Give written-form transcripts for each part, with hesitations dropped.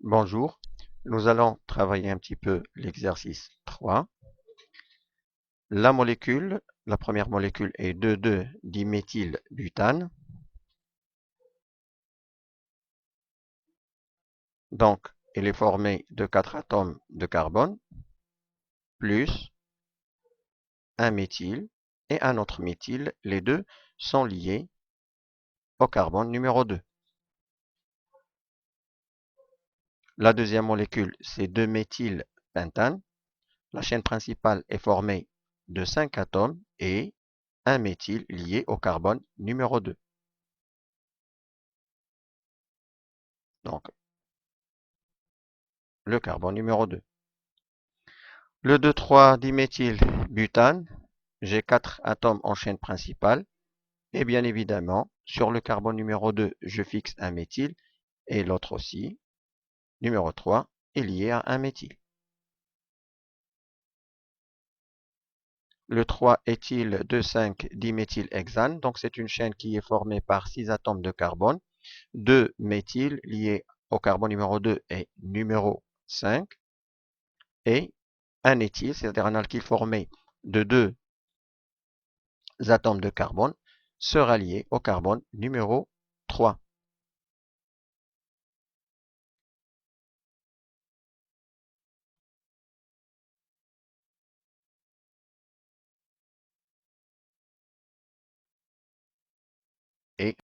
Bonjour, nous allons travailler un petit peu l'exercice 3. La première molécule est 2,2-diméthylbutane. Donc, elle est formée de 4 atomes de carbone, plus un méthyle et un autre méthyle. Les deux sont liés au carbone numéro 2. La deuxième molécule, c'est 2-méthylpentane. La chaîne principale est formée de 5 atomes et un méthyle lié au carbone numéro 2. Donc, le carbone numéro 2. Le 2,3-diméthylbutane, j'ai 4 atomes en chaîne principale. Et bien évidemment, sur le carbone numéro 2, je fixe un méthyle. Et l'autre aussi, numéro 3, est lié à un méthyle. Le 3-éthyl-2,5-diméthylhexane, donc c'est une chaîne qui est formée par 6 atomes de carbone. 2 méthyles liés au carbone numéro 2 et numéro 5. Et un éthyle, c'est-à-dire un alkyle formé de 2 atomes de carbone, sera lié au carbone numéro 3. Et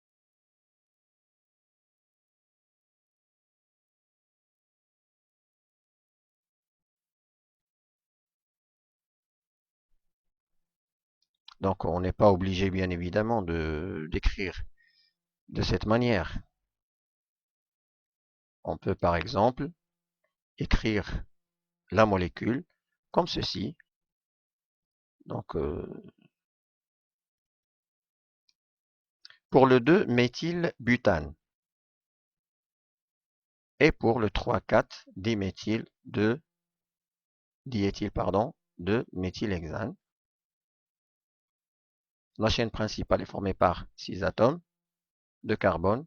donc on n'est pas obligé bien évidemment d'écrire de cette manière. On peut par exemple écrire la molécule comme ceci. Donc pour le 2-méthylbutane et pour le 3,4-diméthyl de méthylhexane. La chaîne principale est formée par 6 atomes de carbone.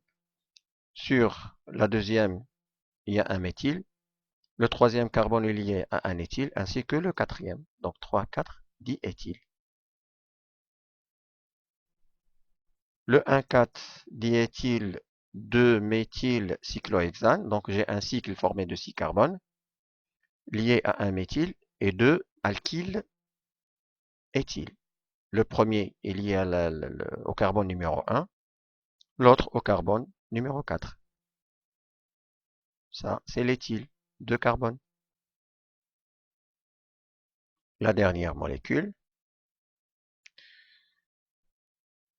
Sur la deuxième, il y a un méthyle. Le troisième carbone est lié à un éthyle, ainsi que le quatrième, donc 3,4-diéthyl. Le 1,4-diéthyl 2-méthylcyclohexane, donc j'ai un cycle formé de 6 carbones, lié à un méthyle et 2 alkyles éthyl. Le premier est lié au carbone numéro 1, l'autre au carbone numéro 4. Ça, c'est l'éthyle, 2 carbones. La dernière molécule,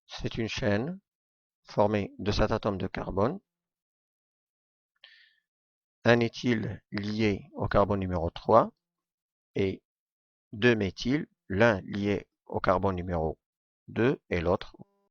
c'est une chaîne formée de 7 atomes de carbone, un éthyle lié au carbone numéro 3 et 2 méthyles, l'un lié au carbone numéro 2 et l'autre